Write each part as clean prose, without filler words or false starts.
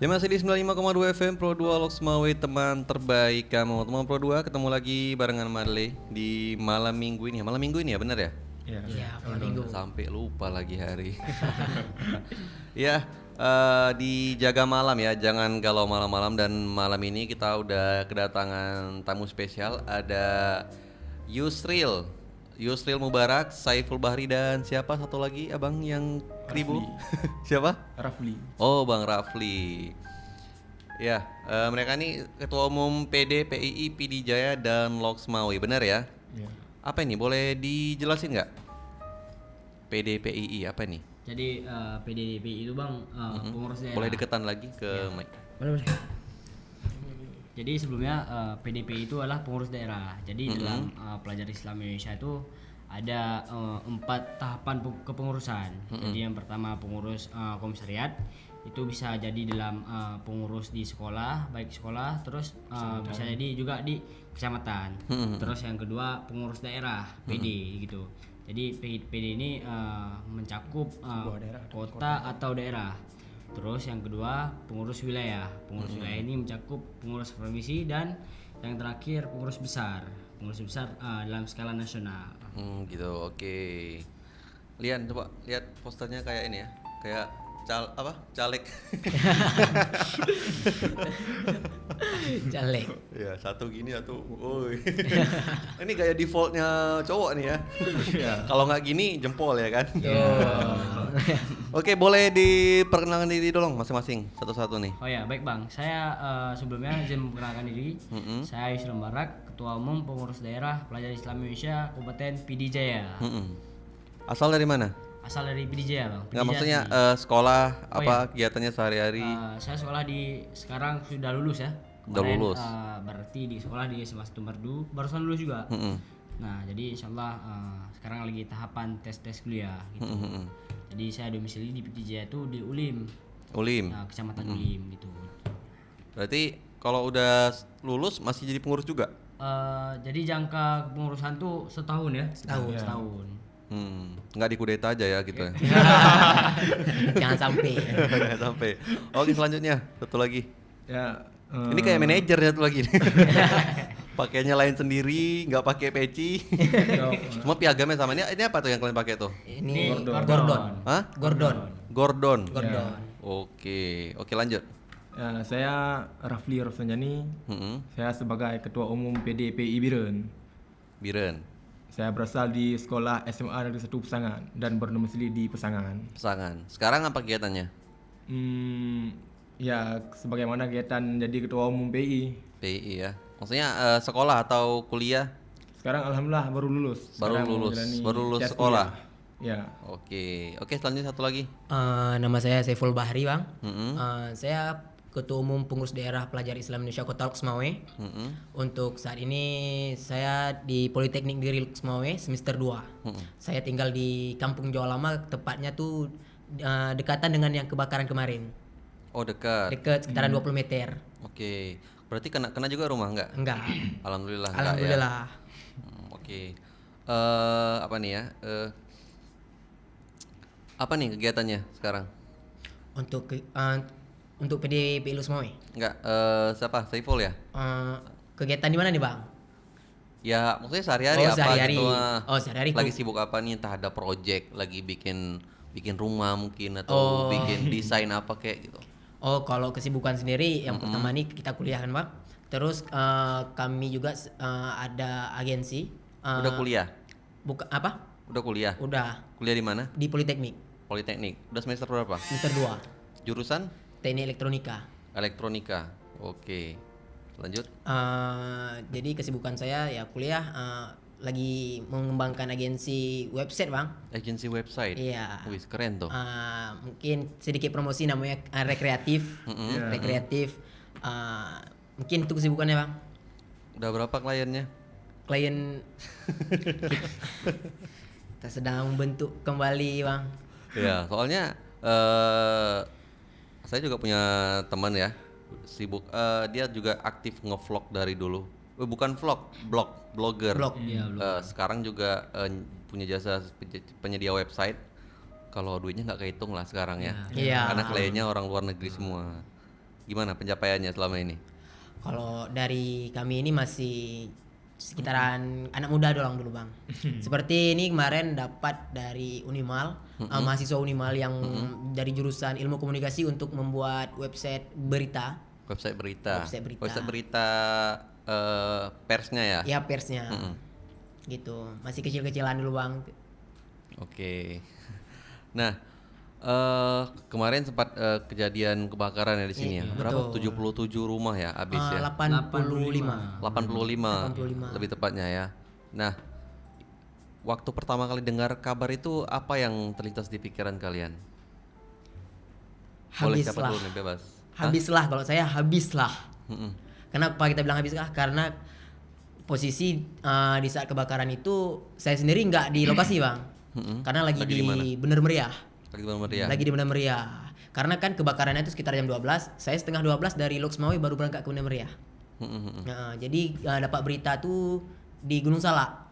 Ya masih di 95,2 FM Pro 2 Loksmawe, teman terbaik kamu. Teman Pro 2 ketemu lagi barengan Marley di malam minggu ini. Malam minggu ini ya, bener ya? Iya, Iya, malam minggu. Sampai lupa lagi hari. Ya, dijaga malam ya, jangan galau malam-malam. Dan malam ini kita udah kedatangan tamu spesial. Ada Yusril Mubarak, Saiful Bahri, dan siapa satu lagi abang yang kribo? Siapa? Rafli. Oh, Bang Rafli. Ya, mereka ini Ketua Umum PD, PII, PD Jaya, dan Loksmawe, benar ya? Iya. Apa ini? Boleh dijelasin nggak? PD, PII apa nih? Jadi PDPI itu bang pengurus daerah. Boleh deketan lagi ke mic. Boleh. Jadi sebelumnya PDPI itu adalah pengurus daerah. Jadi dalam pelajar Islam Indonesia itu ada 4 tahapan kepengurusan. Jadi yang pertama pengurus komisariat, itu bisa jadi dalam pengurus di sekolah, baik sekolah, terus bisa jadi juga di kecamatan. Terus yang kedua pengurus daerah, PD gitu. Jadi PD ini mencakup kota atau daerah. Terus yang kedua pengurus wilayah. Pengurus wilayah ini mencakup pengurus provinsi, dan yang terakhir pengurus besar. Pengurus besar dalam skala nasional. Gitu, oke. Lian, coba lihat posternya kayak ini ya, kayak caleg. Caleg. Ya, satu gini, satu. Woi. Ini gaya defaultnya cowok nih ya. Kalau nggak gini jempol ya kan. Oke, boleh diperkenalkan diri dong masing-masing satu-satu nih. Oh ya, baik bang. Saya sebelumnya izin memperkenalkan diri. Saya Yusril Mubarak, Ketua Umum Pengurus Daerah Pelajar Islam Indonesia Kabupaten PD Jaya. Asal dari mana? Asal dari PD Jaya bang. Nggak, maksudnya sekolah Oh, apa kegiatannya sehari-hari? Saya sekolah sekarang sudah lulus ya. Udah lulus. Berarti di sekolah di SMA 1 Merdu, barusan lulus juga. Nah, jadi insyaallah sekarang lagi tahapan tes kuliah gitu. Jadi saya domisili di PD Jaya itu di Ulim. Nah, Kecamatan Ulim gitu. Berarti kalau udah lulus masih jadi pengurus juga? Jadi jangka pengurusan tuh setahun ya. Setahun. Nggak dikudeta aja ya gitu ya. Jangan sampai. Jangan sampai. Oke, selanjutnya satu lagi. Ya. Ini kayak manajer ya satu lagi. Pakainya lain sendiri, nggak pakai peci. Cuma piagamnya sama. Ini apa tuh yang kalian pakai tuh? Ini Gordon. Hah? Gordon. Oke, lanjut. Ya, saya Rafli Roslanjani. Saya sebagai Ketua Umum PDPI Biren. Saya berasal di sekolah SMA Negeri 1 Pesangan dan berdomisili di Pesangan. Sekarang apa kegiatannya? Ya, sebagaimana kegiatan jadi Ketua Umum PI. PI ya. Maksudnya sekolah atau kuliah? Sekarang alhamdulillah baru lulus. Baru lulus tes sekolah. kuliah. Ya. Oke, selanjutnya satu lagi. Nama saya Saiful Bahri bang. Saya Ketua Umum Pengurus Daerah Pelajar Islam Indonesia Kota Loksmawe. Untuk saat ini saya di Politeknik Negeri Loksmawe semester 2. Saya tinggal di Kampung Jawa Lama, tepatnya tuh dekatan dengan yang kebakaran kemarin. Oh, dekat. Dekat sekitaran 20 meter. Oke. Berarti kena juga rumah enggak? Enggak. Alhamdulillah. Alhamdulillah. Oke. Apa nih ya? Apa nih kegiatannya sekarang? Untuk PDPI Loksmawe. Enggak, siapa? Saiful ya? Kegiatan di mana nih bang? Ya, maksudnya sehari-hari apa sehari-hari. gitu? Sehari-hari. Lagi sibuk apa nih? Entah ada project, lagi bikin rumah mungkin, atau bikin desain apa kayak gitu. Kalau kesibukan sendiri yang pertama nih kita kuliah kan bang. Terus kami juga ada agensi. Udah kuliah? Apa? Udah kuliah? Udah. Kuliah di mana? Di Politeknik. Politeknik. Udah semester berapa? Semester 2. Jurusan? Teknik Elektronika. Elektronika. Oke. Lanjut. Jadi kesibukan saya ya kuliah, lagi mengembangkan agensi website bang. Agensi website? Iya. Wih, keren tuh. Mungkin sedikit promosi, namanya Rekreatif. Rekreatif. Mungkin itu kesibukannya bang. Udah berapa kliennya? Klien kita sedang membentuk kembali bang. Ya, soalnya saya juga punya teman ya, sibuk. Dia juga aktif ngevlog dari dulu. Bukan vlog, blogger. Sekarang juga punya jasa penyedia website. Kalau duitnya nggak kehitung lah sekarang ya. Iya. Karena kliennya orang luar negeri semua. Gimana pencapaiannya selama ini? Kalau dari kami ini masih sekitaran anak muda doang dulu bang. Seperti ini kemarin dapat dari Unimal, mahasiswa Unimal yang dari jurusan ilmu komunikasi untuk membuat website berita. Website berita. Website berita. Persnya ya? Ya persnya. Gitu. Masih kecil-kecilan dulu bang. Oke. Nah, kemarin sempat kejadian kebakaran ya di sini ya. Berapa? 77 rumah ya habis ya. 85. 85 lebih tepatnya ya. Nah, waktu pertama kali dengar kabar itu apa yang terlintas di pikiran kalian? Boleh siapa Habislah. dulu nih, bebas. Habislah kalau saya habislah. Kenapa kita bilang habislah? Karena posisi di saat kebakaran itu saya sendiri nggak di lokasi bang. Karena lagi Lagi di mana? di Bener Meriah. Lagi Lagi di Bener Meriah. Karena kan kebakarannya itu sekitar jam 12. Saya setengah 12 dari Loks Maui baru berangkat ke Bener Meriah. Nah, jadi dapat berita tuh di Gunung Salak.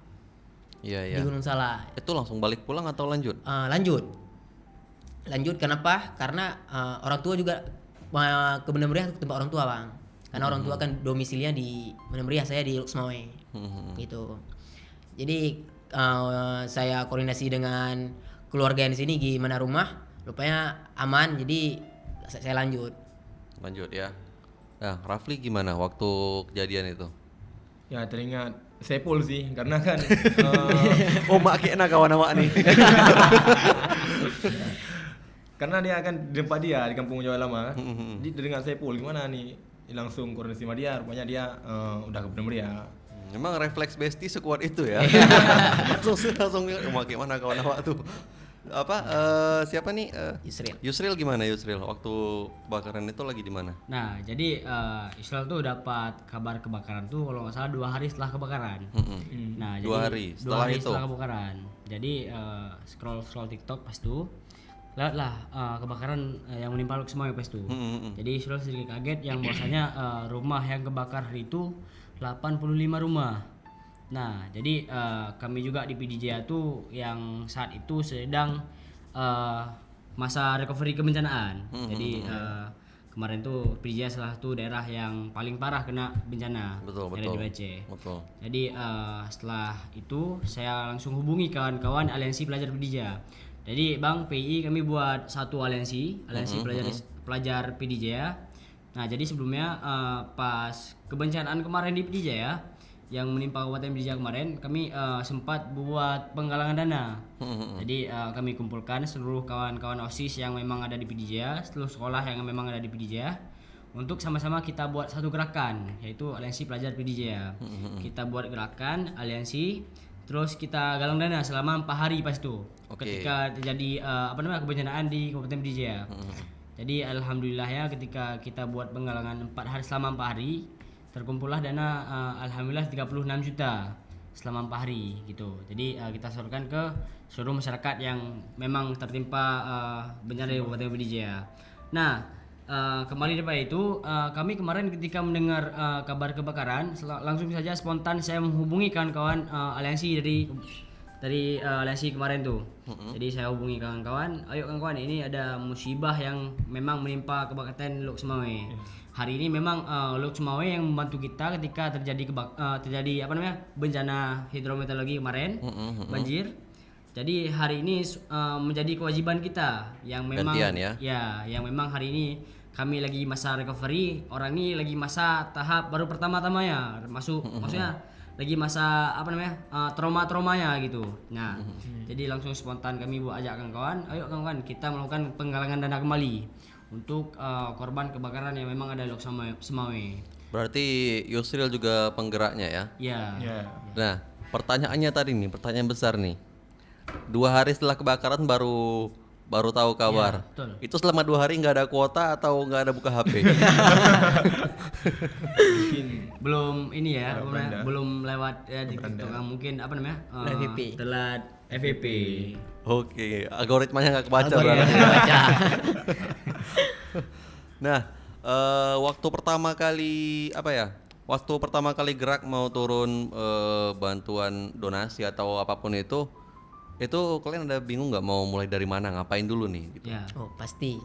Iya, Di iya. Gunung Salak. Itu langsung balik pulang atau lanjut? Lanjut kenapa? Karena orang tua juga ke Bener Meriah ke tempat orang tua bang. Karena orang tua kan domisilinya di Bener Meriah, saya di Loks Maui. Gitu. Jadi saya koordinasi dengan keluarga yang di sini gimana rumah, rupanya aman, jadi saya lanjut. Lanjut ya. Nah, Rafli gimana waktu kejadian itu? Ya teringat Sepul sih, karena kan Oh, mak kena kawan awak nih. karena dia kan di tempat dia di kampung Jawa Lama. Jadi teringat Sepul gimana nih, langsung koordinasi sama dia, rupanya dia udah ke Bener Meriah. Memang refleks bestie sekuat itu ya. langsung mak gimana kawan awak tuh. Apa siapa nih? Yusril. Yusril gimana Yusril? Waktu kebakaran itu lagi di mana? Nah, jadi Israel tuh dapat kabar kebakaran tuh kalau nggak salah 2 hari setelah kebakaran. Nah, 2 jadi hari 2 setelah hari itu? setelah kebakaran. Jadi scroll TikTok pas tuh lihatlah kebakaran yang menimpa Loks Maui pas tuh. Jadi Israel sedikit kaget yang bahwasanya rumah yang kebakar itu 85 rumah. Nah, jadi kami juga di PDJ tuh yang saat itu sedang masa recovery kebencanaan. Jadi kemarin tuh PDJ salah satu daerah yang paling parah kena bencana. Betul, yang ada betul. di Aceh. Betul. Jadi setelah itu saya langsung hubungi kawan-kawan aliansi pelajar PDJ. Jadi Bang PI kami buat satu aliansi pelajar PDJ ya. Nah, jadi sebelumnya pas kebencanaan kemarin di PDJ ya, yang menimpa Kabupaten PDJ kemarin, kami sempat buat penggalangan dana. Jadi kami kumpulkan seluruh kawan-kawan OSIS yang memang ada di PDJ, seluruh sekolah yang memang ada di PDJ, untuk sama-sama kita buat satu gerakan, yaitu aliansi pelajar PDJ. Kita buat gerakan aliansi, terus kita galang dana selama 4 hari pas itu. Ketika terjadi kebencanaan di Kabupaten PDJ. Jadi alhamdulillah ya, ketika kita buat penggalangan 4 hari selama 4 hari terkumpullah dana alhamdulillah 36 juta selama 4 hari gitu. Jadi kita salurkan ke seluruh masyarakat yang memang tertimpa bencana di Kabupaten PDJ. Nah, kembali daripada itu kami kemarin ketika mendengar kabar kebakaran langsung saja spontan saya menghubungi kawan-kawan aliansi dari aliansi kemarin tuh. Jadi saya hubungi kawan-kawan, ayo kawan-kawan, ini ada musibah yang memang menimpa Kabupaten Loks Maui. Hari ini memang Loks Maui yang membantu kita ketika terjadi bencana hidrometeorologi kemarin, banjir. Jadi hari ini menjadi kewajiban kita yang memang gantian ya? Yang memang hari ini kami lagi masa recovery, orang ini lagi masa tahap baru pertama-tamanya maksudnya lagi masa trauma-traumanya gitu. Nah, jadi langsung spontan kami buat ajak kawan-kawan, ayo kawan-kawan kita melakukan penggalangan dana kembali untuk korban kebakaran yang memang ada di Loks Maui. Berarti Yusril juga penggeraknya ya? Iya. Nah, pertanyaannya tadi nih, pertanyaan besar nih. 2 hari setelah kebakaran baru tahu kabar. Ya, betul. Itu selama 2 hari nggak ada kuota atau nggak ada buka HP? Belum ini ya, Beranda. belum lewat ya di TikTok, mungkin FVP. telat FVP. Oke, algoritmanya nggak kebaca Algoritma berarti. nggak kebaca. Nah, waktu pertama kali gerak mau turun bantuan donasi atau apapun itu kalian ada bingung nggak mau mulai dari mana, ngapain dulu nih? Gitu. Ya. Oh pasti.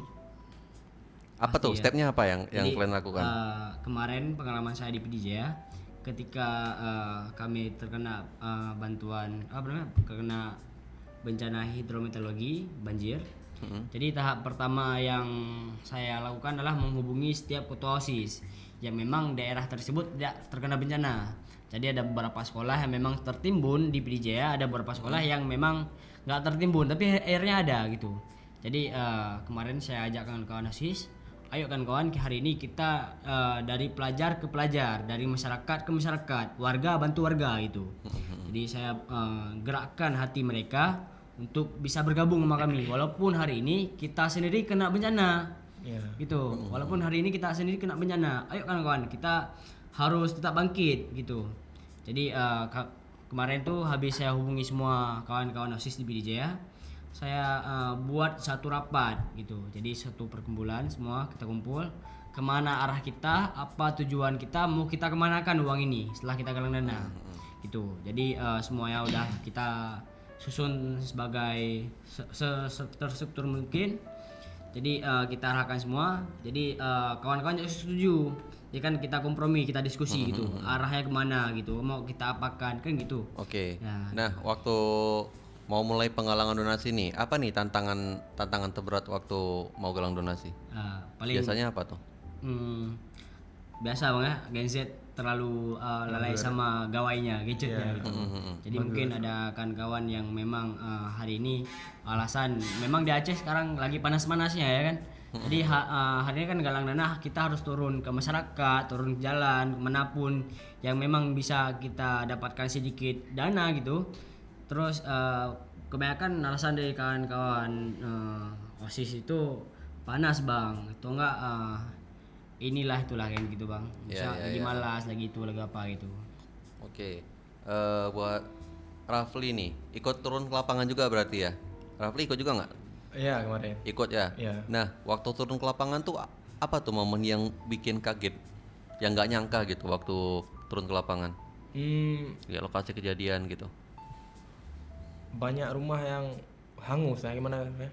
Apa tuh Pasti ya. stepnya apa yang Jadi, kalian lakukan? Kemarin pengalaman saya di PDJ ketika kami terkena bantuan terkena bencana hidrometeorologi banjir. Jadi tahap pertama yang saya lakukan adalah menghubungi setiap ketua OSIS yang memang daerah tersebut tidak terkena bencana. Jadi ada beberapa sekolah yang memang tertimbun di PDJ, ada beberapa sekolah yang memang nggak tertimbun tapi airnya ada gitu. Jadi kemarin saya ajak kawan-kawan OSIS, ayo kawan-kawan hari ini kita dari pelajar ke pelajar, dari masyarakat ke masyarakat, warga bantu warga gitu. Jadi saya gerakkan hati mereka untuk bisa bergabung sama kami walaupun hari ini kita sendiri kena bencana. Gitu. Walaupun hari ini kita sendiri kena bencana, ayo kawan-kawan kita harus tetap bangkit gitu. Jadi kemarin tuh habis saya hubungi semua kawan-kawan OSIS di PDJ saya buat satu rapat gitu. Jadi satu perkumpulan semua kita kumpul kemana arah kita, apa tujuan kita, mau kita kemanakan uang ini setelah kita galang dana gitu. Jadi semuanya udah kita susun sebagai terstruktur mungkin. Jadi kita arahkan semua. Jadi kawan-kawan juga setuju. Jadi kan kita kompromi, kita diskusi gitu. Arahnya kemana gitu, mau kita apakan kan gitu. Oke. Ya. Nah, waktu mau mulai penggalangan donasi nih, apa nih tantangan terberat waktu mau galang donasi? Paling Biasanya apa tuh? biasa Bang ya, Gen Z terlalu lalai sama gawainya, gadgetnya gitu. Jadi mungkin ada kawan-kawan yang memang hari ini alasan memang di Aceh sekarang lagi panas-panasnya ya kan. Jadi hari ini kan galang dana kita harus turun ke masyarakat, turun ke jalan kemanapun yang memang bisa kita dapatkan sedikit dana gitu. Terus kebanyakan alasan dari kawan-kawan OSIS itu panas Bang, atau enggak inilah itulah kan gitu Bang. Bisa lagi malas lagi itu lagi apa gitu. Oke. Buat Rafli nih, ikut turun ke lapangan juga berarti ya? Rafli ikut juga nggak? Iya kemarin. Ikut ya? Iya. Nah, waktu turun ke lapangan tuh apa tuh momen yang bikin kaget? Yang nggak nyangka gitu waktu turun ke lapangan? Lihat lokasi kejadian gitu. Banyak rumah yang hangus ya gimana ya?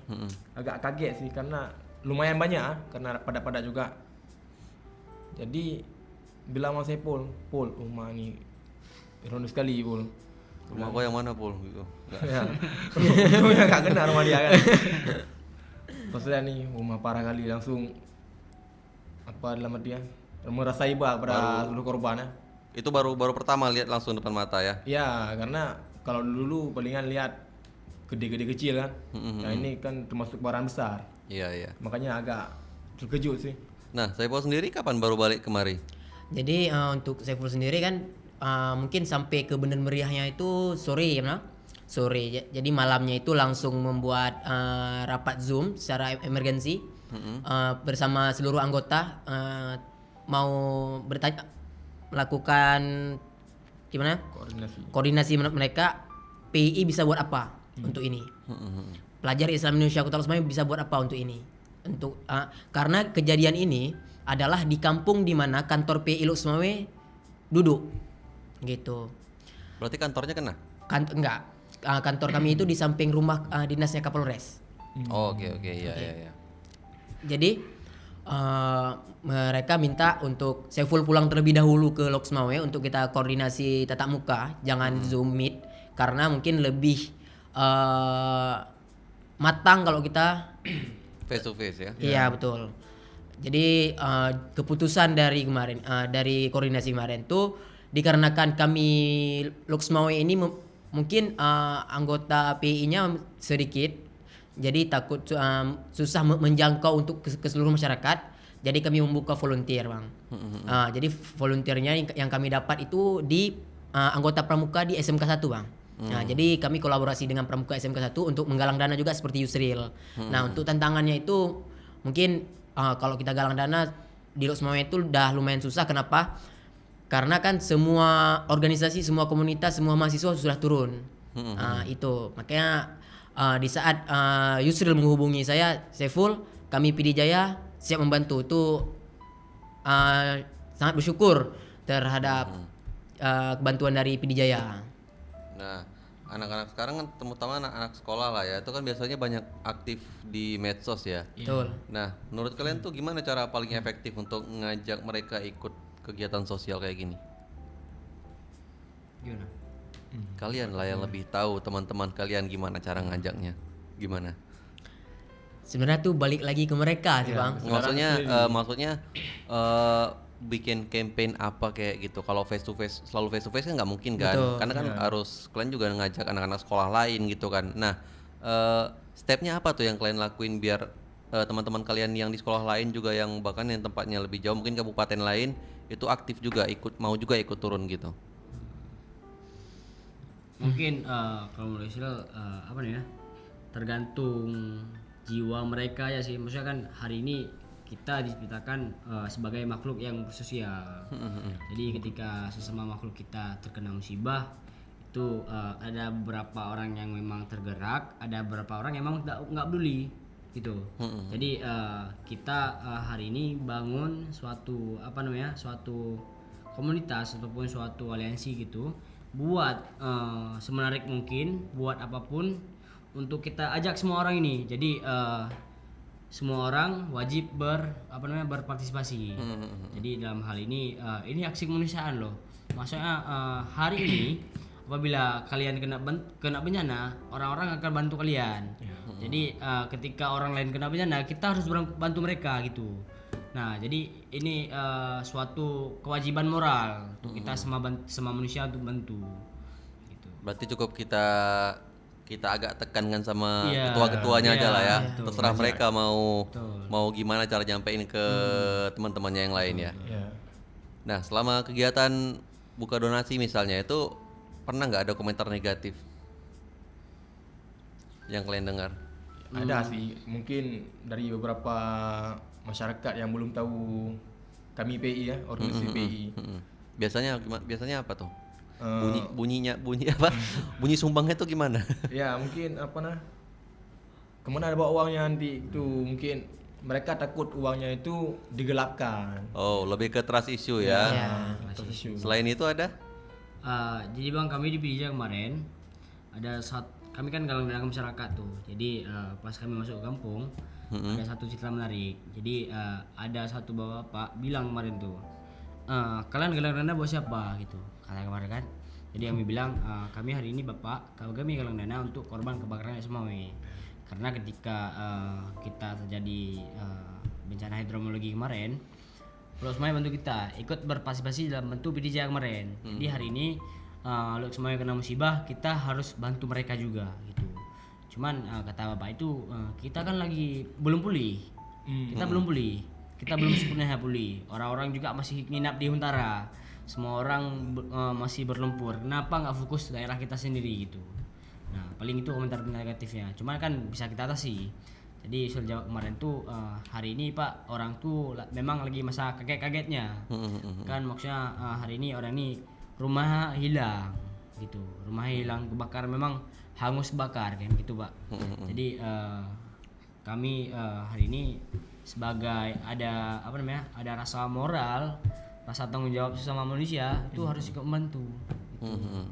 Agak kaget sih karena lumayan banyak karena pada juga. Jadi bilang sama saya Pul, rumah ini ironis sekali Pul. Rumah gua yang mana Pul gitu. Ya. Rumahnya gak kena rumah dia kan. Maksudnya nih rumah parah kali langsung apa dalam dia merasa iba pada seluruh korbannya. Itu baru pertama lihat langsung depan mata ya? Ya karena kalau dulu palingan lihat gede-gede kecil kan. Nah ini kan termasuk barang besar. Iya. Makanya agak terkejut sih. Nah, Saiful sendiri kapan baru balik kemari? Jadi untuk Saiful sendiri kan mungkin sampai ke Benden Meriahnya itu sore ya, sore. Jadi malamnya itu langsung membuat rapat Zoom secara emergensi bersama seluruh anggota mau bertanya melakukan gimana? Koordinasi mereka PII bisa buat apa untuk ini? Pelajar Islam Indonesia Kota Lok Sumawe bisa buat apa untuk ini? Untuk karena kejadian ini adalah di kampung di mana kantor PII Lok Sumawe duduk gitu. Berarti kantornya kena? Enggak. Kantor kami itu di samping rumah dinasnya Kapolres. Oke, iya. Jadi mereka minta untuk Saiful pulang terlebih dahulu ke Lok Sumawe untuk kita koordinasi tatap muka, jangan Zoom Meet karena mungkin lebih matang kalau kita face to face ya? Iya betul. Jadi keputusan dari kemarin dari koordinasi kemarin tuh dikarenakan kami Lok Sumawe ini mungkin anggota PI-nya sedikit, jadi takut susah menjangkau untuk ke seluruh masyarakat. Jadi kami membuka volunteer Bang. Jadi volunteernya yang kami dapat itu di anggota pramuka di SMK 1 Bang. Nah, jadi kami kolaborasi dengan pramuka SMK 1 untuk menggalang dana juga seperti Yusril. Nah, untuk tantangannya itu mungkin kalau kita galang dana di Lok Sumawe itu udah lumayan susah. Kenapa? Karena kan semua organisasi, semua komunitas, semua mahasiswa sudah turun. Itu makanya di saat Yusril menghubungi saya, Saiful, kami PD Jaya siap membantu. Itu sangat bersyukur terhadap kebantuan dari PD Jaya. Nah, anak-anak sekarang kan terutama anak-anak sekolah lah ya, itu kan biasanya banyak aktif di medsos ya. Betul. Nah, menurut kalian tuh gimana cara paling efektif untuk ngajak mereka ikut kegiatan sosial kayak gini? Gimana? Kalian lah yang lebih tahu, teman-teman kalian gimana cara ngajaknya, gimana? Sebenarnya tuh balik lagi ke mereka sih bang. Maksudnya bikin campaign apa kayak gitu. Kalau selalu face to face kan nggak mungkin kan. Betul. Karena kan harus kalian juga ngajak anak-anak sekolah lain gitu kan. Nah, stepnya apa tuh yang kalian lakuin biar teman-teman kalian yang di sekolah lain juga yang bahkan yang tempatnya lebih jauh mungkin kabupaten lain itu aktif juga mau juga ikut turun gitu. Mungkin kalau menurut Israel apa nih ya, tergantung jiwa mereka ya sih. Maksudnya kan hari ini kita diciptakan sebagai makhluk yang bersosial. Jadi ketika sesama makhluk kita terkena musibah itu ada beberapa orang yang memang tergerak, ada beberapa orang yang memang nggak peduli gitu. Jadi kita hari ini bangun suatu suatu komunitas ataupun suatu aliansi gitu, buat semenarik mungkin, buat apapun untuk kita ajak semua orang ini. Jadi semua orang wajib berpartisipasi. Jadi dalam hal ini aksi kemanusiaan loh. Maksudnya hari ini apabila kalian kena bencana, orang-orang akan bantu kalian. Jadi ketika orang lain kena bencana, kita harus bantu mereka gitu. Nah, jadi ini suatu kewajiban moral untuk kita sama manusia untuk bantu. Gitu. Berarti cukup kita agak tekankan sama ketua-ketuanya aja lah ya. Terserah mereka mau gimana cara nyampein ke teman-temannya yang lain ya. Nah, selama kegiatan buka donasi misalnya itu pernah nggak ada komentar negatif yang kalian dengar? Ada sih, mungkin dari beberapa masyarakat yang belum tahu kami PI ya, organisasi PI. Biasanya apa tuh? Bunyi apa? Bunyi sumbangnya tuh gimana? Ya mungkin kemana ada bawa uangnya nanti itu, mungkin mereka takut uangnya itu digelapkan. Oh, lebih ke trust issue ya. Trust issue. Selain itu ada? Jadi bang, kami di Pidijaya kemarin kami kan galang dana masyarakat tuh. Jadi pas kami masuk ke kampung ada satu cerita menarik. Jadi ada satu bapak bilang kemarin tuh, kalian galang dana buat siapa gitu, kata kemarin kan. Jadi kami bilang kami hari ini bapak, kami galang dana untuk korban kebakaran Semawe. Karena ketika kita terjadi bencana hidrometeorologi kemarin, Pulau Semawe bantu kita ikut berpartisipasi dalam bentuk Pidijaya kemarin. Jadi hari ini Pulau Semawe kena musibah, kita harus bantu mereka juga gitu. Cuman kata bapak itu kita kan lagi belum pulih. Kita belum pulih. Kita belum sepenuhnya pulih. Orang-orang juga masih nginap di Huntara. Semua orang masih berlumpur. Kenapa nggak fokus daerah kita sendiri gitu? Nah, paling itu komentar negatifnya. Cuman kan bisa kita atasi. Jadi sudah jawab kemarin tuh hari ini Pak, orang tuh memang lagi masa kaget-kagetnya. Kan maksudnya hari ini orang ini rumah hilang gitu. Rumah hilang kebakar, memang hangus bakar kan gitu Pak. Jadi kami hari ini sebagai ada rasa moral, rasa tanggung jawab sesama manusia itu harus ikut membantu gitu.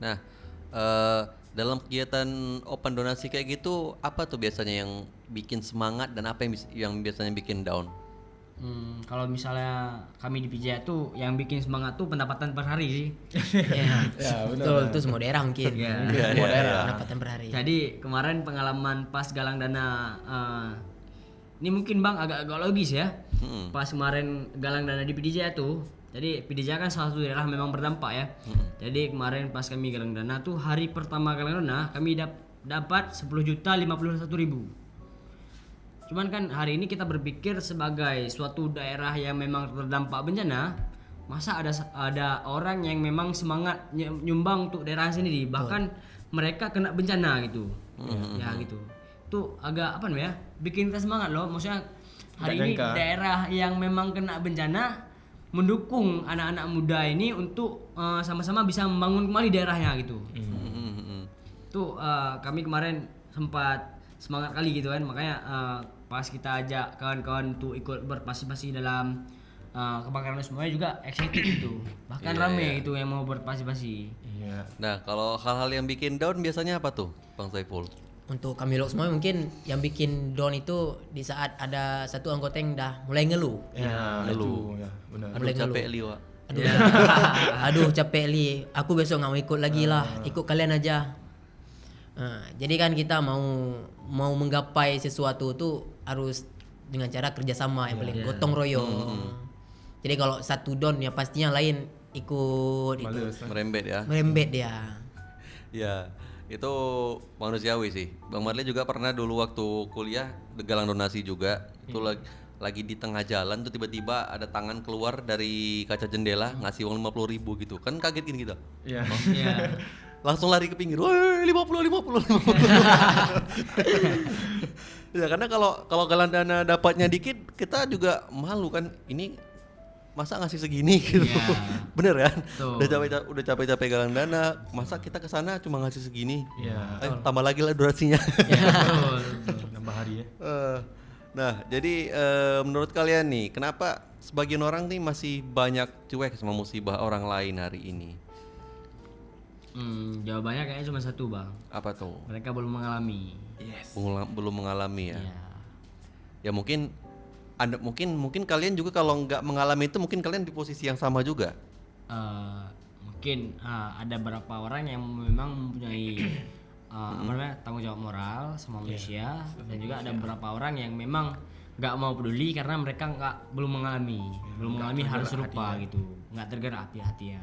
Nah, dalam kegiatan open donasi kayak gitu, apa tuh biasanya yang bikin semangat dan apa yang biasanya bikin down? Kalau misalnya kami di Pidijaya tuh yang bikin semangat tuh pendapatan per hari sih. Ya, Betul, itu semua daerah mungkin. Semua daerah. Pendapatan per hari. Jadi kemarin pengalaman pas galang dana ini mungkin Bang agak logis ya. Pas kemarin galang dana di Pidijaya tuh, jadi Pidijaya kan salah satu daerah memang berdampak ya. Jadi kemarin pas kami galang dana tuh, hari pertama galang dana kami dapat 10.051.000. Cuman kan hari ini kita berpikir sebagai suatu daerah yang memang terdampak bencana, masa ada orang yang memang semangat nyumbang untuk daerah sendiri, bahkan mereka kena bencana gitu. Ya gitu. Itu agak bikin kita semangat loh. Maksudnya hari ini daerah yang memang kena bencana mendukung anak-anak muda ini untuk sama-sama bisa membangun kembali daerahnya gitu. Tuh kami kemarin sempat semangat kali gitu kan, makanya pas kita ajak kawan-kawan untuk ikut berpartisipasi dalam kebakaran semuanya juga excited gitu. Bahkan rame itu yang mau berpartisipasi. Iya. Nah, kalau hal-hal yang bikin down biasanya apa tuh, Bang Saiful? Untuk kami semua mungkin yang bikin down itu di saat ada satu anggota yang dah mulai ngeluh. Ya, ngeluh. itu ya, benar. Aduh, Mulai capek ngeluh. liwa. Aduh, aduh capek li. Aku besok nggak mau ikut lagi lah. Ikut kalian aja. Jadi kan kita mau menggapai sesuatu tuh harus dengan cara kerjasama yang paling gotong royong. Jadi kalau satu down ya pastinya lain ikut Males, Merembet ya. merembet dia. Ya, itu manusiawi sih. Bang Marley juga pernah dulu waktu kuliah galang donasi juga. Itu lagi di tengah jalan tuh tiba-tiba ada tangan keluar dari kaca jendela ngasih uang 50.000 gitu. Kan kaget gini kita. Iya. Iya. Langsung lari ke pinggir. Woi, 50. Ya karena kalau galang dana dapatnya dikit kita juga malu kan. Ini masa ngasih segini gitu. Iya. Bener kan? Betul. Udah capek-capek galang dana, masa kita kesana cuma ngasih segini? Iya. Tambah lagi lah durasinya. Betul. Nambah hari ya. Nah, jadi menurut kalian nih, kenapa sebagian orang nih masih banyak cuek sama musibah orang lain hari ini? Jawabannya kayaknya cuma satu, Bang. Apa tuh? Mereka belum mengalami. Yes. Belum mengalami ya? Iya. Ya mungkin Anda mungkin kalian juga kalau nggak mengalami itu mungkin kalian di posisi yang sama juga. Mungkin ada beberapa orang yang memang mempunyai tanggung jawab moral sama manusia, dan juga ada beberapa orang yang memang nggak mau peduli karena mereka belum mengalami hal serupa gitu, nggak tergerak hatinya.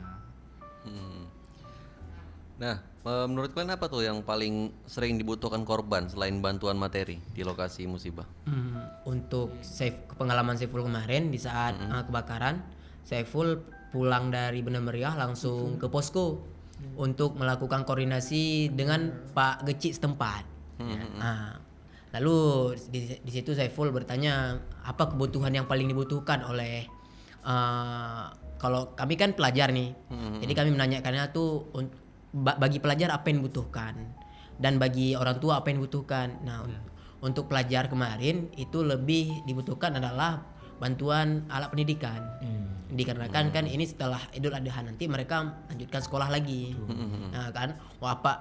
Nah, menurut kalian apa tuh yang paling sering dibutuhkan korban selain bantuan materi di lokasi musibah? Untuk pengalaman Saiful kemarin di saat kebakaran, Saiful pulang dari Benda Meriah langsung ke posko untuk melakukan koordinasi dengan Pak Gecik setempat. Nah, lalu di situ Saiful bertanya apa kebutuhan yang paling dibutuhkan oleh kalau kami kan pelajar nih, jadi kami menanyakannya tuh bagi pelajar apa yang dibutuhkan dan bagi orang tua apa yang dibutuhkan. Nah, untuk pelajar kemarin itu lebih dibutuhkan adalah bantuan alat pendidikan. Dikarenakan kan ini setelah Idul Adha nanti mereka lanjutkan sekolah lagi. Nah kan,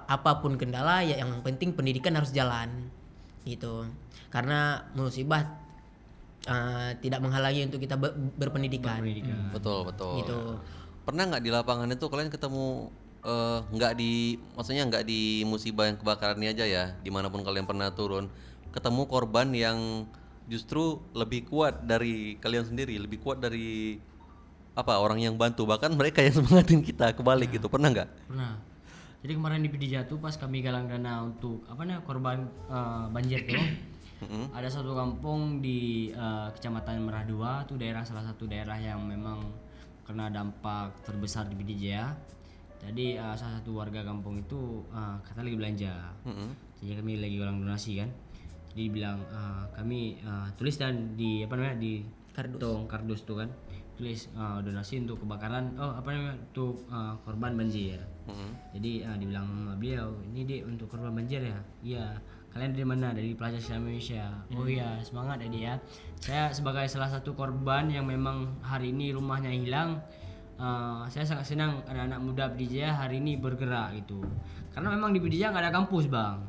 apapun kendala ya yang penting pendidikan harus jalan gitu. Karena musibah tidak menghalangi untuk kita berpendidikan. Betul. Gitu. Pernah nggak di lapangan itu kalian ketemu maksudnya nggak di musibah yang kebakaran ini aja ya, dimanapun kalian pernah turun, ketemu korban yang justru lebih kuat dari kalian sendiri, lebih kuat dari orang yang bantu, bahkan mereka yang semangatin kita kebalik gitu, pernah nggak? Pernah. Jadi kemarin di PD Jatuh pas kami galang dana untuk korban banjir tuh, ada satu kampung di Kecamatan Merah 2, itu salah satu daerah yang memang kena dampak terbesar di PD Jaya. Jadi salah satu warga kampung itu kata lagi belanja, jadi kami lagi galang donasi kan. Jadi bilang kami tulis dan di di kardus tuh kan, tulis donasi untuk kebakaran untuk korban banjir. Jadi dibilang sama beliau, ini Dek untuk korban banjir ya. Iya. Kalian dari mana? Dari Pelajar Islam Indonesia. Oh iya, semangat Adik ya. Saya sebagai salah satu korban yang memang hari ini rumahnya hilang, saya sangat senang anak-anak muda PDJ hari ini bergerak gitu. Karena memang di PDJ nggak ada kampus, Bang.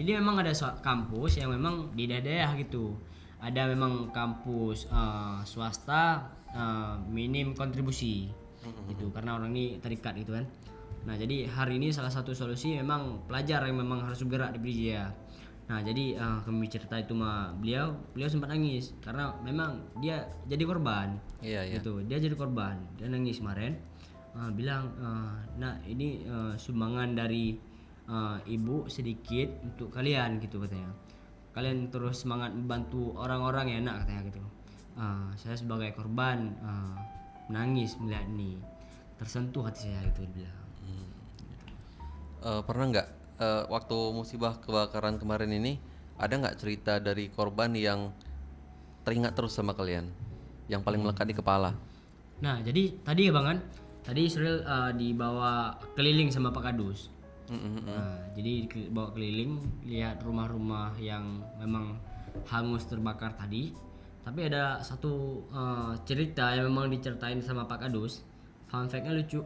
Jadi memang ada kampus yang memang di daerah gitu. Ada memang kampus swasta minim kontribusi gitu, karena orang ini terikat gitu kan. Nah jadi hari ini salah satu solusi memang pelajar yang memang harus bergerak di PDJ. Nah jadi kami cerita itu sama beliau sempat nangis karena memang dia jadi korban. Iya. Gitu, dia jadi korban, dia nangis kemarin, bilang nah ini sumbangan dari ibu sedikit untuk kalian gitu katanya. Kalian terus semangat membantu orang-orang ya nak katanya gitu. Saya sebagai korban menangis melihat ini, tersentuh hati saya gitu dia bilang. Pernah nggak waktu musibah kebakaran kemarin ini ada nggak cerita dari korban yang teringat terus sama kalian, yang paling melekat di kepala? Nah jadi tadi ya Bang kan, tadi Suril dibawa keliling sama Pak Kadus. Nah, jadi bawa keliling lihat rumah-rumah yang memang hangus terbakar tadi. Tapi ada satu cerita yang memang diceritain sama Pak Kadus. Fun fact-nya lucu,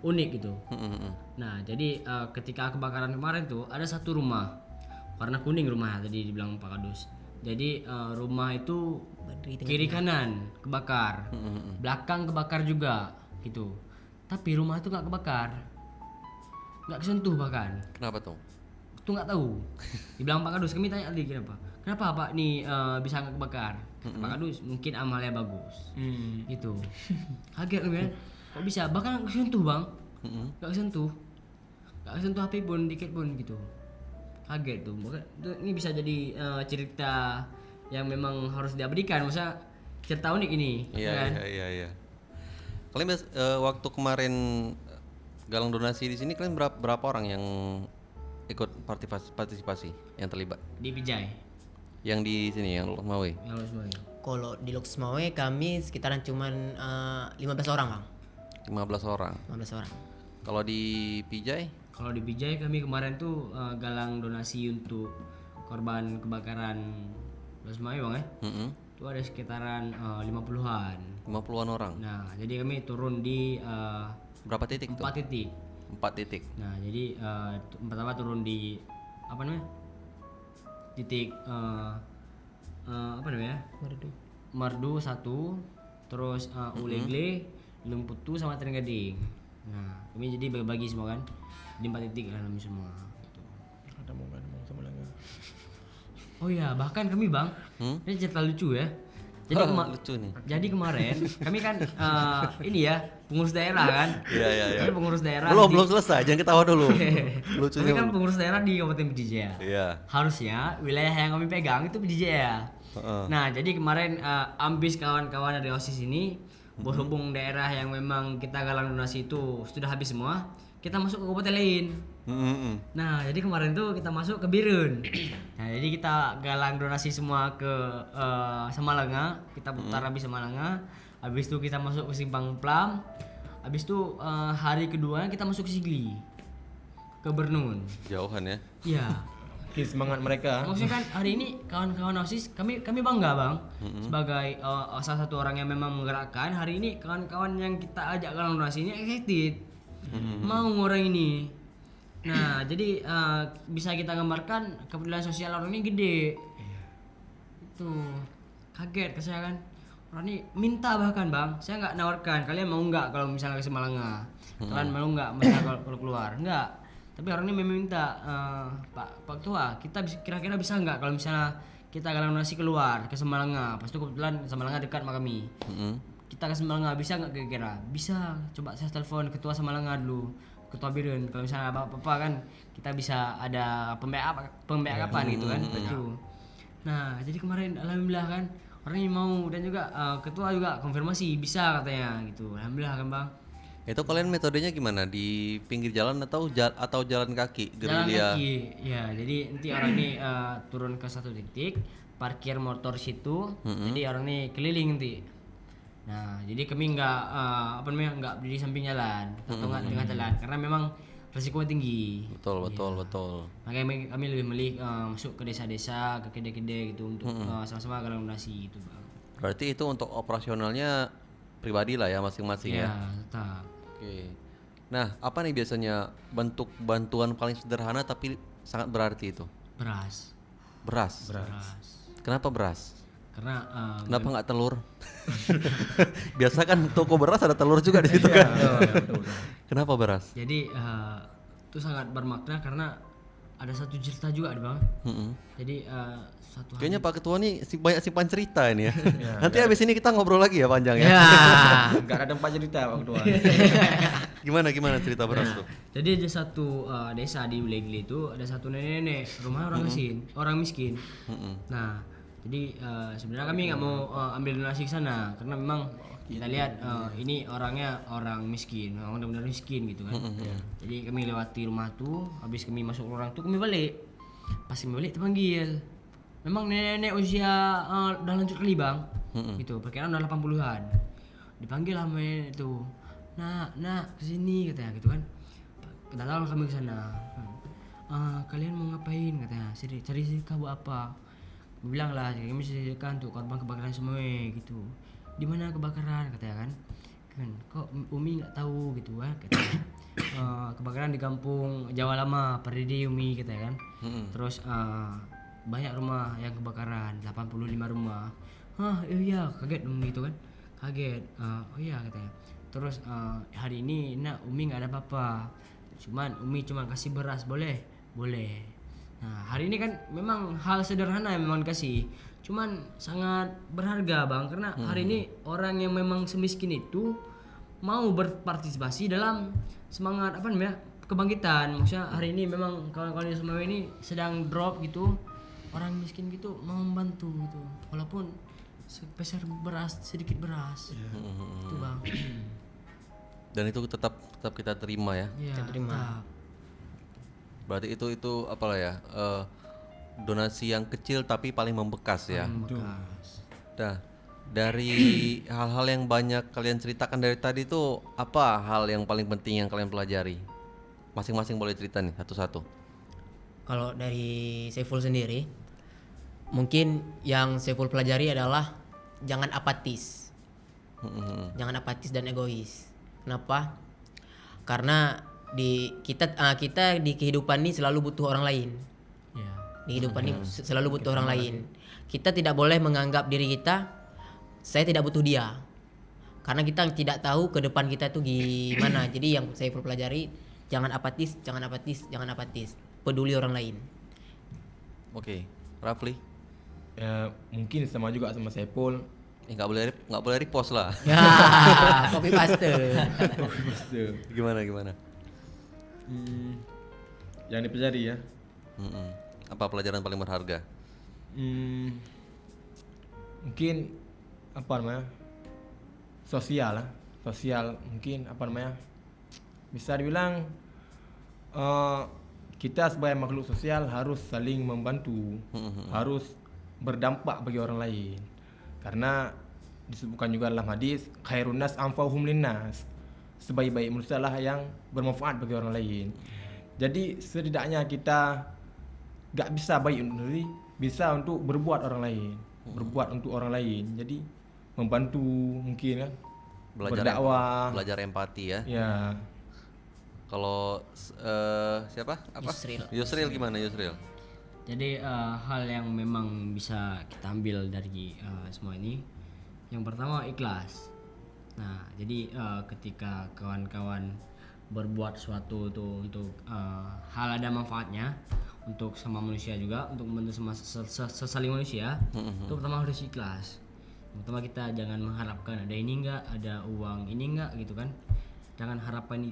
unik gitu. Nah, jadi ketika kebakaran kemarin tuh ada satu rumah warna kuning rumahnya tadi dibilang Pak Kadus. Jadi rumah itu kiri kanan kebakar, belakang kebakar juga gitu. Tapi rumah itu nggak kebakar, nggak kesentuh bahkan. Kenapa tuh? Itu nggak tahu. Dibilang Pak Kadus, kami tanya lagi kenapa Pak nih bisa nggak kebakar? Pak Kadus mungkin amalnya bagus, gitu. Kaget kan? Kok bisa? Bahkan nggak kesentuh bang, nggak kesentuh api pun dikit pun gitu. Kaget tuh. Ini bisa jadi cerita yang memang harus diabadikan, masa cerita unik ini. Iya. Kalian waktu kemarin galang donasi di sini kalian berapa orang yang ikut partisipasi yang terlibat? Di Pijai. Yang di sini yang Lok Mawe. Kalau di Lok Semawe kami sekitaran cuman 15 orang bang. 15 orang. 15 orang. Kalau di Pijai? Kalau di Pijai kami kemarin tuh galang donasi untuk korban kebakaran Los Mawe bang ya. Itu ada sekitaran 50-an. 50-an orang. Nah, jadi kami turun di berapa titik 4 tuh? titik. 4 titik. Nah, jadi pertama turun di titik Merdu 1, terus Ulegle, Lumputu sama Tenggading. Nah, kami jadi bagi-bagi semua kan di 4 titik kan kami semua. Gitu. Ada mau sama lagi. Oh iya, bahkan kami bang, ini cerita lucu ya. Jadi lucu nih. Jadi kemarin kami kan ini ya pengurus daerah kan. Iya. Kami pengurus daerah. Belum selesai, jangan ketawa dulu. Lucunya. Kami kan pengurus daerah di Kabupaten Pidijaya. Iya. Harusnya wilayah yang kami pegang itu Pidijaya. Nah, jadi kemarin ambis kawan-kawan dari OSIS ini berhubung daerah yang memang kita galang donasi itu sudah habis semua, kita masuk ke kabupaten lain. Nah, jadi kemarin tuh kita masuk ke Birun. Nah, jadi kita galang donasi semua ke Samalanga, kita putar habis Samalanga. Habis itu kita masuk ke Simpang Plam. Habis itu hari kedua kita masuk ke Sigli. Ke Bernun. Jauhan ya. Iya. Semangat mereka. Maksudnya kan hari ini kawan-kawan OSIS kami bangga bang sebagai salah satu orang yang memang menggerakkan. Hari ini kawan-kawan yang kita ajak galang donasi ini excited, mau orang ini. Nah, jadi bisa kita gambarkan kepedulian sosial orang ini gede. Itu kaget ke saya kan. Orang ini minta bahkan bang, saya nggak nawarkan. Kalian mau nggak kalau misalnya ke Semalanga? Kalian mau nggak misalnya kalau keluar? Nggak. Tapi orang ini memang minta, Pak Tua, kita kira-kira bisa nggak kalau misalnya kita galang donasi keluar ke Semalanga? Pas itu kebetulan Semalanga dekat sama kami. Kita ke Semalanga bisa nggak kira-kira? Bisa. Coba saya telepon ketua Semalanga dulu, ketua Birun. Kalau misalnya apa-apa kan kita bisa ada pembackupan gitu kan. Nah, jadi kemarin alhamdulillah kan orang ini mau, dan juga ketua juga konfirmasi bisa katanya gitu. Alhamdulillah kan bang. Itu kalian metodenya gimana? Di pinggir jalan atau jalan kaki? Jalan kaki, ya. Jadi nanti orang ini turun ke satu titik, parkir motor situ. Jadi orang ini keliling nanti. Nah, jadi kami nggak berdiri samping jalan atau nggak tengah jalan, karena memang resikonya tinggi. Betul. Makanya kami lebih milih masuk ke desa-desa, ke kede-kede gitu untuk sama-sama galang donasi gitu bang. Berarti itu untuk operasionalnya pribadi lah ya masing-masing ya. Tetap. Oke. Nah, apa nih biasanya bentuk bantuan paling sederhana tapi sangat berarti itu? Beras. Kenapa beras? Karena kenapa nggak telur? Biasa kan toko beras ada telur juga di situ kan. Betul. Kenapa beras? Jadi itu sangat bermakna karena ada satu cerita juga bang. Jadi satu hari. Kayaknya Pak Ketua nih banyak simpan cerita ini ya. Nanti habis ini kita ngobrol lagi ya panjang ya. Enggak ada tempat cerita Pak Ketua. Gimana cerita beras tuh? Jadi ada satu desa di Ulegle itu ada satu nenek rumah orang miskin. Nah, jadi sebenarnya kami nggak mau ambil donasi ke sana karena memang kita lihat ini orangnya orang miskin, orang benar-benar miskin gitu kan. Jadi kami lewati rumah tuh, habis kami masuk orang tuh kami balik. Pas kami balik terpanggil. Memang nenek usia udah lanjut kali bang, gitu. Perkiraan udah 80-an. Dipanggil sama nenek itu, nak kesini katanya gitu kan. Datang kami ke sana. Kalian mau ngapain katanya? Cari sikah buat apa? bilang lah kami sediakan untuk korban kebakaran semua gitu. Di mana kebakaran katanya kan kok Umi nggak tahu gitu kan katanya. Kebakaran di kampung Jawa Lama Pardede Umi katanya kan. Terus banyak rumah yang kebakaran, 85 rumah. Iya kaget Umi gitu kan, kaget. Oh iya katanya. Terus hari ini Umi nggak ada apa-apa, Umi cuma kasih beras, boleh. Nah hari ini kan memang hal sederhana yang memang dikasih, cuman sangat berharga bang, karena hari ini orang yang memang semiskin itu mau berpartisipasi dalam semangat kebangkitan. Maksudnya hari ini memang kawan-kawan di Sumawe ini sedang drop gitu, orang miskin gitu mau membantu gitu, walaupun sepeser beras, sedikit beras itu bang. Dan itu tetap kita terima ya. Kita terima. Berarti itu apalah ya, donasi yang kecil tapi paling membekas ya. Nah, dari hal-hal yang banyak kalian ceritakan dari tadi itu, apa hal yang paling penting yang kalian pelajari? Masing-masing boleh cerita nih satu-satu. Kalau dari Saiful sendiri, mungkin yang Saiful pelajari adalah jangan apatis. Jangan apatis dan egois. Kenapa? Karena kita di kehidupan ini selalu butuh orang lain. Di kehidupan ini selalu butuh orang lain. Kita tidak boleh menganggap diri kita, saya tidak butuh dia. Karena kita tidak tahu ke depan kita tuh gimana. Jadi yang saya pelajari, jangan apatis. Peduli orang lain. Oke, Rafli. Ya, mungkin sama juga sama Saiful. Nggak boleh repost lah. Ya, copy paste. Gimana? Yang dipelajari ya. Apa pelajaran paling berharga? Mungkin sosial mungkin bisa dibilang kita sebagai makhluk sosial harus saling membantu, harus berdampak bagi orang lain. Karena disebutkan juga dalam hadis, khairun nas anfa'uhum linnas, sebaik-baik manusia lah yang bermanfaat bagi orang lain. Jadi setidaknya kita gak bisa baik untuk diri, bisa untuk berbuat untuk orang lain. Jadi membantu mungkin kan, berdakwah, belajar empati ya. Ya. Kalau siapa? Yusril gimana Yusril? Jadi hal yang memang bisa kita ambil dari semua ini, yang pertama ikhlas. Nah, jadi ketika kawan-kawan berbuat sesuatu tuh untuk hal ada manfaatnya untuk sama manusia juga, untuk membantu sesaling manusia, itu pertama harus ikhlas. Pertama kita jangan mengharapkan ada ini enggak, ada uang ini enggak gitu kan. Jangan harapin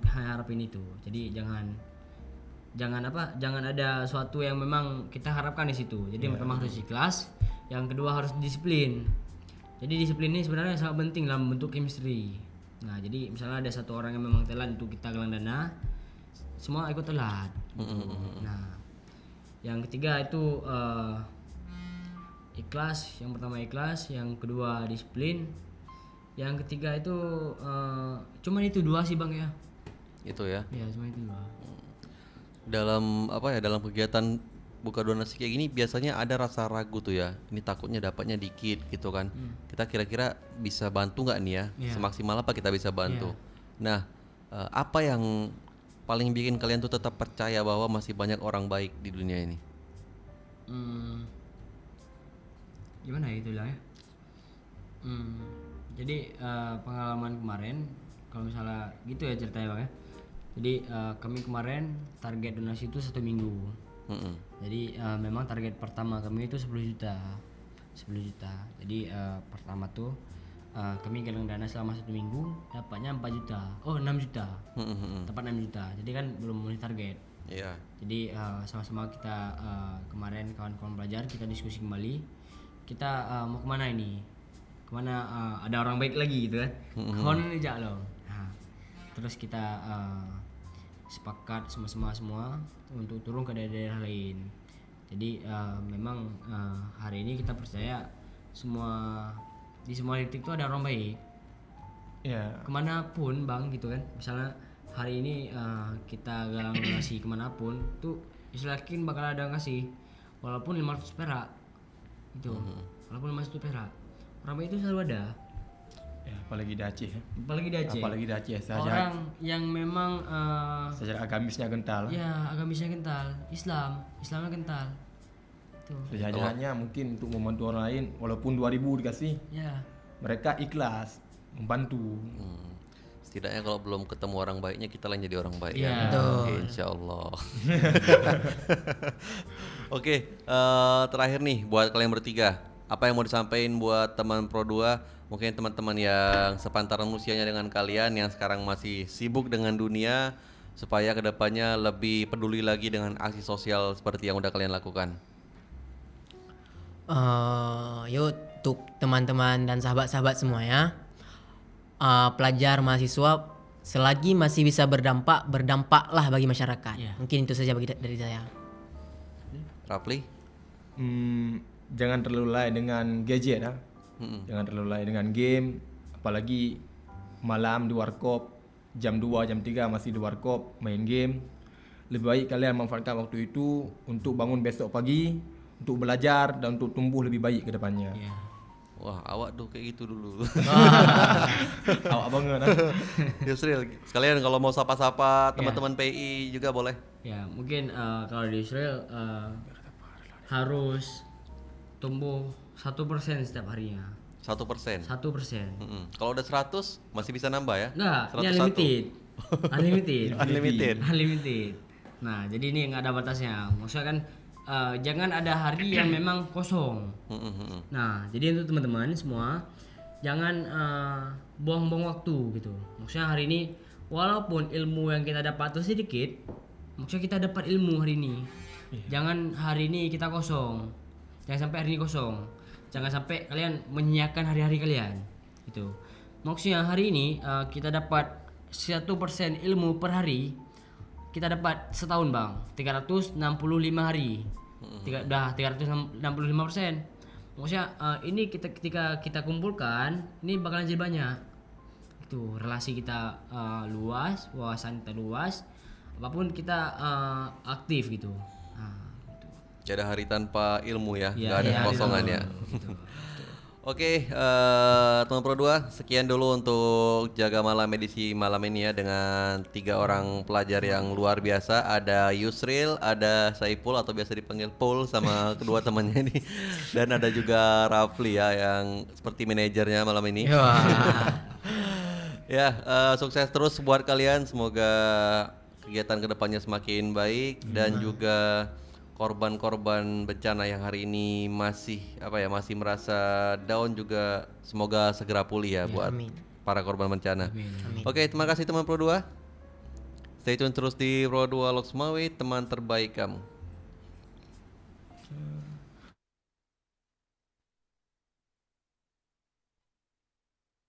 itu. Jadi jangan ada suatu yang memang kita harapkan di situ. Jadi yang pertama harus ikhlas, yang kedua harus disiplin. Jadi disiplin ini sebenarnya sangat penting dalam bentuk chemistry. Nah, jadi misalnya ada satu orang yang memang telat untuk kita galang dana, semua ikut telat. Nah, yang ketiga itu ikhlas. Yang pertama ikhlas, yang kedua disiplin, yang ketiga itu cuman itu dua sih bang ya. Itu ya. Ya cuma itu dua. Dalam dalam kegiatan buka donasi kayak gini biasanya ada rasa ragu tuh ya, ini takutnya dapatnya dikit gitu kan. Kita kira-kira bisa bantu nggak nih ya, semaksimal apa kita bisa bantu. Nah, apa yang paling bikin kalian tuh tetap percaya bahwa masih banyak orang baik di dunia ini? Gimana ya itu lah ya. Jadi pengalaman kemarin, kalau misalnya gitu ya ceritanya bang ya. Jadi kami kemarin target donasi itu 1 minggu. Jadi memang target pertama kami itu 10 juta. Jadi pertama tuh kami galang dana selama 1 minggu, dapatnya 4 juta. Oh 6 juta. Dapat 6 juta. Jadi kan belum memenuhi target. Iya. Jadi sama-sama kita kemarin kawan-kawan belajar, kita diskusi kembali. Kita mau kemana ini? Kemana ada orang baik lagi gitu kan? Kawan ajak loh. Nah, terus kita sepakat semua untuk turun ke daerah-daerah lain. Jadi memang hari ini kita percaya di semua titik itu ada orang baik. Ya. Kemanapun bang gitu kan. Misalnya hari ini kita galang donasi kemanapun tuh yakin bakal ada yang kasih, walaupun 500 perak. Gitu. Walaupun emas itu perak, ramai itu selalu ada. Ya, apalagi di Aceh. Apalagi di Aceh. Apalagi di Aceh saja. Orang yang memang Secara agamisnya kental. ya agamisnya kental, Islamnya kental. Tuh. Sejajarnya mungkin untuk membantu orang lain, walaupun 2.000 dikasih, Ya. mereka ikhlas membantu. Setidaknya kalau belum ketemu orang baiknya kita lain jadi orang baik Iya. ya. Betul. Insya Allah. Oke, terakhir nih buat kalian bertiga, apa yang mau disampaikan buat teman Pro 2? Mungkin teman-teman yang sepantaran usianya dengan kalian yang sekarang masih sibuk dengan dunia, supaya kedepannya lebih peduli lagi dengan aksi sosial seperti yang udah kalian lakukan. Yuk untuk teman-teman dan sahabat-sahabat semuanya, pelajar mahasiswa selagi masih bisa berdampaklah bagi masyarakat. Iya. Mungkin itu saja dari saya. Rafli? Jangan terlalu lalai dengan gadget ya. Jangan terlalu lalai dengan game, apalagi malam di warkop, jam 2, jam 3 masih di warkop main game. Lebih baik kalian manfaatkan waktu itu untuk bangun besok pagi, untuk belajar dan untuk tumbuh lebih baik ke depannya. Ya. Wah, awak tuh kayak gitu dulu. Awak banget. Yusril, sekalian kalau mau sapa-sapa teman-teman PI juga boleh. Ya, mungkin kalau di Israel harus tumbuh 1% setiap harinya. 1%. 1%. Kalau udah 100 masih bisa nambah ya? Enggak, ini 101. unlimited. Unlimited. Unlimited. Unlimited. Nah, jadi ini nggak ada batasnya. Maksudnya kan jangan ada hari yang memang kosong. Nah, jadi untuk teman-teman semua jangan buang-buang waktu gitu. Maksudnya hari ini walaupun ilmu yang kita dapat itu sedikit, maksudnya kita dapat ilmu hari ini. Jangan hari ini kita kosong. Jangan sampai hari ini kosong. Jangan sampai kalian menyia-nyiakan hari-hari kalian. Gitu. Maksudnya hari ini kita dapat 1% ilmu per hari. Kita dapat setahun bang 365 hari. Udah 365%. Maksudnya ini ketika kita kumpulkan ini bakalan jadi banyak. Itu relasi kita luas, wawasan kita luas, apapun kita aktif gitu. Nah, gitu. Gak ada hari tanpa ilmu ya, Iya, gak ada iya, kekosongan ya. Oke, teman Pro 2, sekian dulu untuk Jaga Malam edisi malam ini ya dengan 3 orang pelajar yang luar biasa. Ada Yusril, ada Saiful atau biasa dipanggil Paul sama kedua temannya ini, dan ada juga Rafli ya yang seperti manajernya malam ini. Ya, sukses terus buat kalian. Semoga kegiatan kedepannya semakin baik dan juga korban-korban bencana yang hari ini masih merasa down juga semoga segera pulih ya buat para korban bencana. Oke, terima kasih teman Pro 2. Stay tune terus di Pro 2 Loksmawe, teman terbaik kamu.